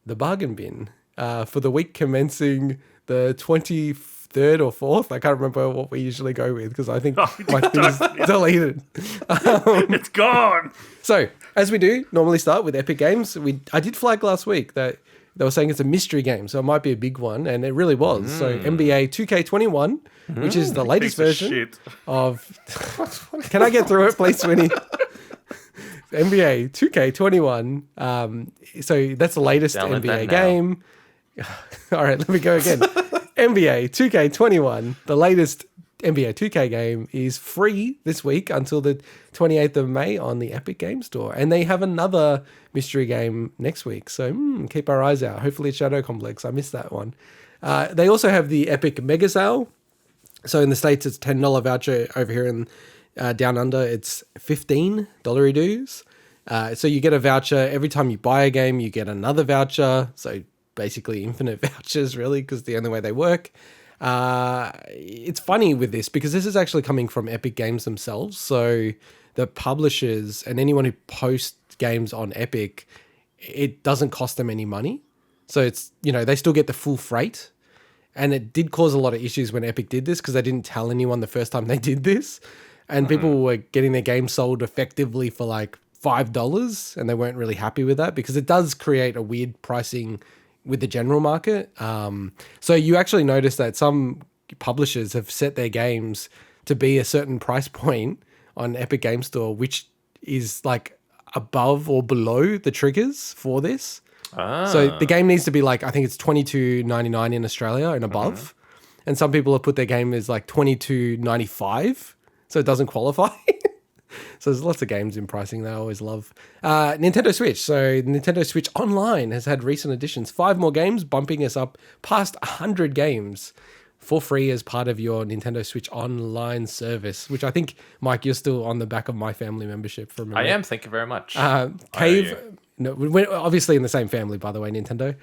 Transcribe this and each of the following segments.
the bargain bin for the week commencing the 23rd or 4th. I can't remember what we usually go with because I think my thing is deleted. It's gone. So, as we do, normally start with Epic Games. I did flag last week that they were saying it's a mystery game, so it might be a big one, and it really was. So, NBA 2K21, which is the latest version of... Can I get through it, please, Swinny? NBA 2K21. So, that's the latest NBA game. All right, let me go again. NBA 2K21, the latest NBA 2K game, is free this week until the 28th of May on the Epic Game Store. And they have another mystery game next week. So keep our eyes out. Hopefully it's Shadow Complex. I missed that one. They also have the Epic Megacell. So in the States, it's $10 voucher. Over here in Down Under, it's $15 dues. So you get a voucher. Every time you buy a game, you get another voucher. So basically infinite vouchers, really, because the only way they work. It's funny with this because this is actually coming from Epic Games themselves. So the publishers and anyone who posts games on Epic, it doesn't cost them any money. So it's, they still get the full freight. And it did cause a lot of issues when Epic did this because they didn't tell anyone the first time they did this. And people were getting their game sold effectively for like $5 and they weren't really happy with that because it does create a weird pricing with the general market. So you actually notice that some publishers have set their games to be a certain price point on Epic Game Store, which is like above or below the triggers for this. So the game needs to be like, I think it's $22.99 in Australia and above. And some people have put their game as like $22.95, so it doesn't qualify. So there's lots of games in pricing that I always love. Nintendo Switch. So Nintendo Switch Online has had recent additions. 5 more games, bumping us up past 100 games for free as part of your Nintendo Switch Online service, which I think, Mike, you're still on the back of my family membership from. I am, thank you very much. No, we're obviously in the same family, by the way, Nintendo.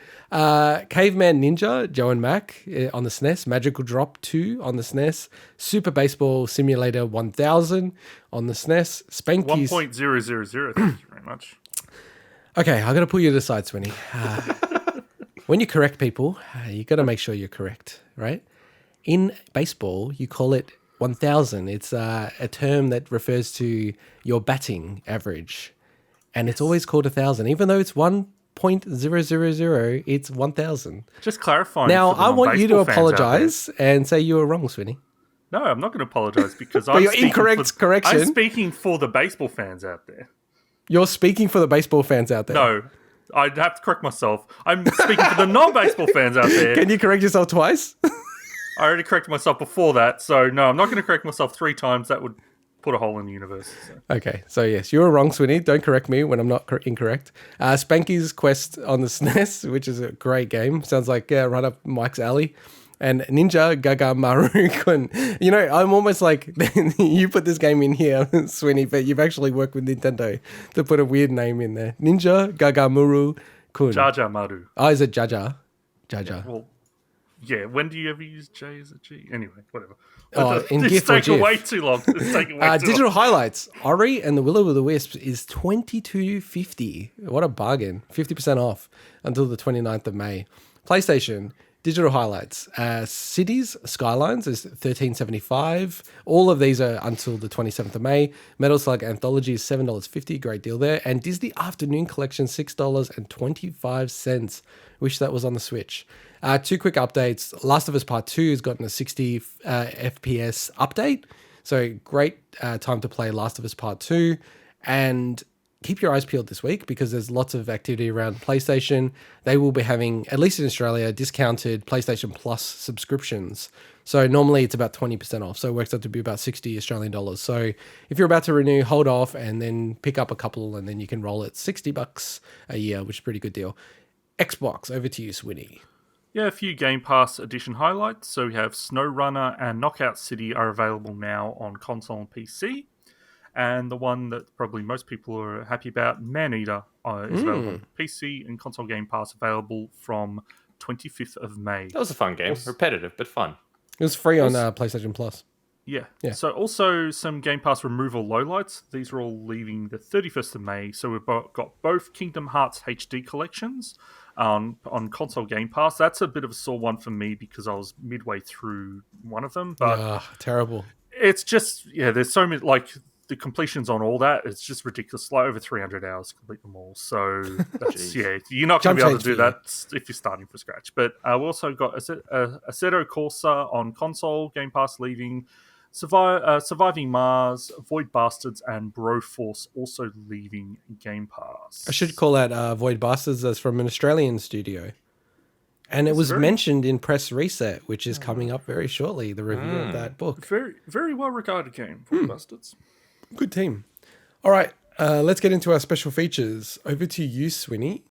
Caveman Ninja, Joe and Mac on the SNES. Magical Drop 2 on the SNES. Super Baseball Simulator 1000 on the SNES. Spanky's 1.000. Thank you very much. Okay, I got to pull you to the side, Swinny. When you correct people, you got to make sure you're correct, right? In baseball, you call it 1000. It's a term that refers to your batting average. And it's always called 1,000, even though it's 1.000, it's 1,000. Just clarifying. Now, I want you to apologize and say you were wrong, Swinny. No, I'm not going to apologize because I'm correction. I'm speaking for the baseball fans out there. You're speaking for the baseball fans out there. No, I'd have to correct myself. I'm speaking for the non-baseball fans out there. Can you correct yourself twice? I already corrected myself before that, so no, I'm not going to correct myself 3 times. That would put a hole in the universe. So. Okay, so yes, you were wrong, Swinny. Don't correct me when I'm not incorrect. Spanky's Quest on the SNES, which is a great game. Sounds like right up Mike's alley. And Ninja JaJaMaru-kun. I'm almost like, you put this game in here, Swinny, but you've actually worked with Nintendo to put a weird name in there. Ninja JaJaMaru-kun. JaJaMaru. Oh, is it Jaja? Jaja. Well, yeah, when do you ever use J as a G? Anyway, whatever. In it's GIF or taking GIF. way too long. It's taking way too Digital long. highlights. Ori and the Will of the Wisps is $22.50. What a bargain. 50% off until the 29th of May. PlayStation. Digital highlights. Cities, Skylines is $13.75. All of these are until the 27th of May. Metal Slug Anthology is $7.50. Great deal there. And Disney Afternoon Collection, $6.25. Wish that was on the Switch. 2 quick updates. Last of Us Part 2 has gotten a 60 FPS update. So great time to play Last of Us Part 2. And keep your eyes peeled this week because there's lots of activity around PlayStation. They will be having, at least in Australia, discounted PlayStation Plus subscriptions. So normally it's about 20% off. So it works out to be about 60 Australian dollars. So if you're about to renew, hold off and then pick up a couple and then you can roll it $60 a year, which is a pretty good deal. Xbox, over to you, Swinny. Yeah, a few Game Pass edition highlights. So we have SnowRunner and Knockout City are available now on console and PC. And the one that probably most people are happy about, Maneater, is available on PC and console Game Pass available from 25th of May. That was a fun game. Repetitive, but fun. It was free on PlayStation Plus. Yeah. Yeah. So also some Game Pass removal lowlights. These are all leaving the 31st of May. So we've got both Kingdom Hearts HD collections on console Game Pass. That's a bit of a sore one for me because I was midway through one of them. But Terrible. it's just, there's so many, like, the completions on all that, it's just ridiculous. Like over 300 hours to complete them all. So that's, you're not going to be able to do that if you're starting from scratch. But we also got Assetto Corsa on console, Game Pass leaving, Surviving Mars, Void Bastards, and Broforce also leaving Game Pass. I should call out Void Bastards as from an Australian studio. And it was mentioned in Press Reset, which is coming up very shortly, the review of that book. Very, very well regarded game, Void Bastards. Good team. All right, let's get into our special features. Over to you, Swinny.